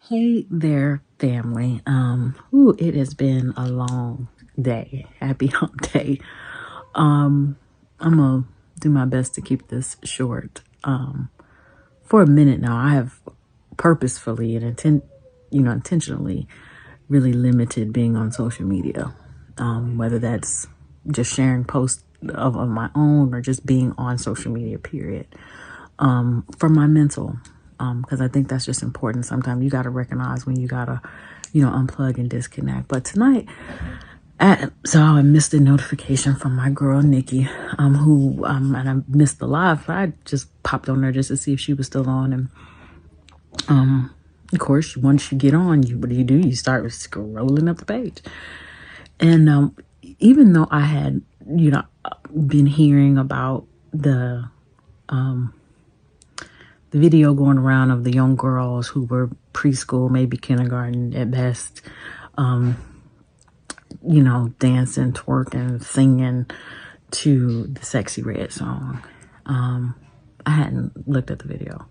Hey there, family. It has been a long day. Happy hump day. I'm gonna do my best to keep this short. For a minute now, I have purposefully and intentionally really limited being on social media. Whether that's just sharing posts of my own or just being on social media, period. For my mental, because I think that's just important. Sometimes you got to recognize when you got to, unplug and disconnect. But tonight, so I missed a notification from my girl, Nikki, and I missed the live. I just popped on there just to see if she was still on. And, of course, once you get on, what do? You start scrolling up the page. And even though I had, been hearing about the video going around of the young girls who were preschool, maybe kindergarten at best, dancing, twerking, singing to the Sexy Red song. I hadn't looked at the video.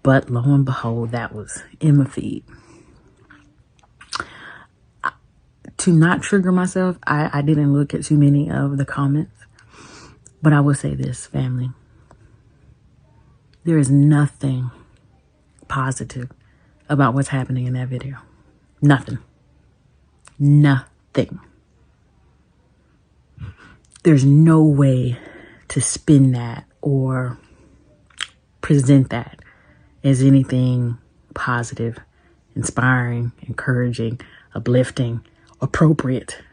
But lo and behold, that was in my feed. To not trigger myself, I didn't look at too many of the comments. But I will say this, family. There is nothing positive about what's happening in that video. Nothing. Nothing. There's no way to spin that or present that as anything positive, inspiring, encouraging, uplifting, appropriate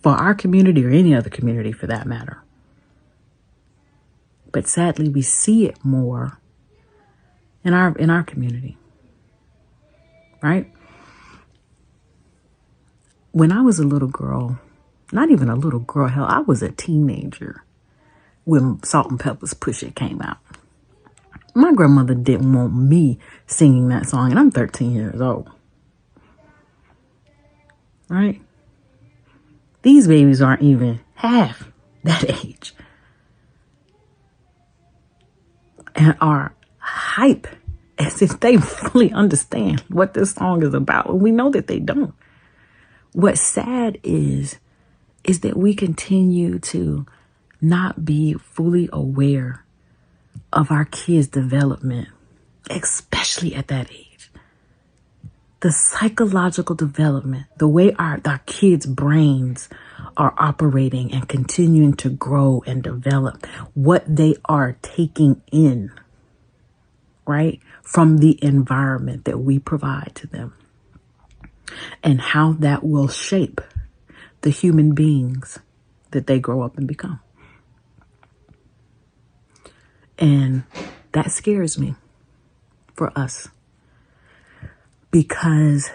for our community or any other community for that matter. But sadly, we see it more in our community, right? When I was a little girl, not even a little girl, hell, I was a teenager when Salt and Pepper's Push It came out. My grandmother didn't want me singing that song, and I'm 13 years old, right? These babies aren't even half that age and are hype as if they fully understand what this song is about. And we know that they don't. What's sad is that we continue to not be fully aware of our kids' development, especially at that age. The psychological development, the way our kids' brains are operating and continuing to grow and develop, what they are taking in, right, from the environment that we provide to them, and how that will shape the human beings that they grow up and become. And that scares me for us, because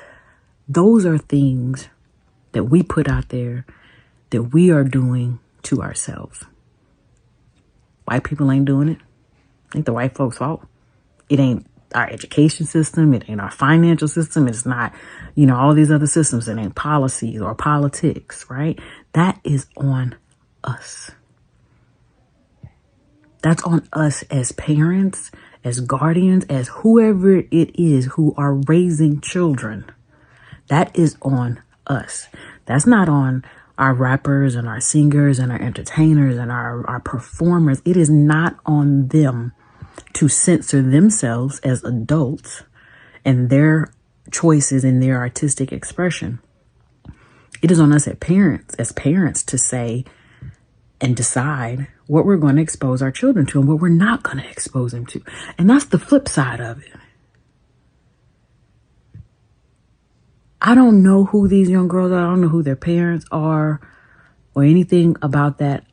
those are things that we put out there that we are doing to ourselves. White people ain't doing it. Ain't the white folks' fault. It ain't our education system. It ain't our financial system. It's not, all these other systems. It ain't policies or politics, right? That is on us. That's on us as parents, as guardians, as whoever it is who are raising children. That is on us. That's not on our rappers and our singers and our entertainers and our performers. It is not on them to censor themselves as adults and their choices and their artistic expression. It is on us as parents to say and decide what we're going to expose our children to and what we're not going to expose them to. And that's the flip side of it. I don't know who these young girls are. I don't know who their parents are or anything about that.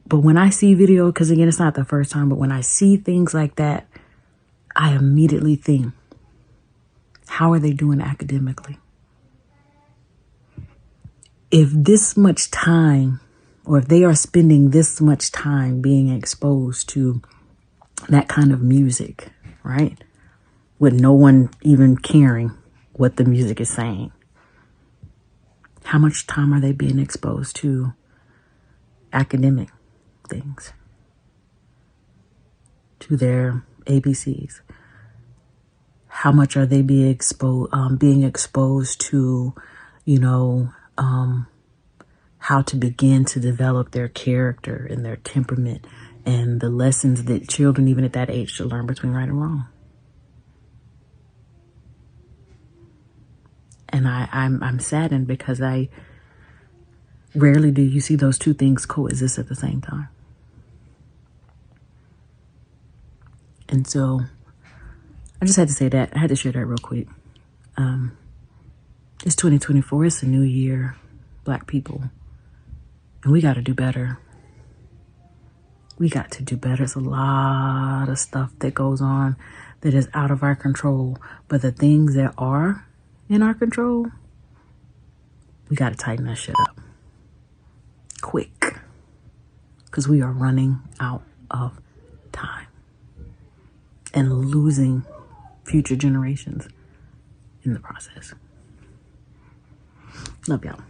But when I see video, because again, it's not the first time, but when I see things like that, I immediately think, how are they doing academically? If this much time, or if they are spending this much time being exposed to that kind of music, right? With no one even caring what the music is saying. How much time are they being exposed to academic things? to their ABCs? How much are they being exposed to, you know, how to begin to develop their character and their temperament and the lessons that children, even at that age, should learn between right and wrong? And I'm saddened because rarely do you see those two things coexist at the same time. And so I just had to say that. I had to share that real quick. It's 2024. It's a new year, Black people. And we got to do better. We got to do better. There's a lot of stuff that goes on that is out of our control. But the things that are in our control, we got to tighten that shit up. Quick. Because we are running out of time. And losing future generations in the process. Love y'all.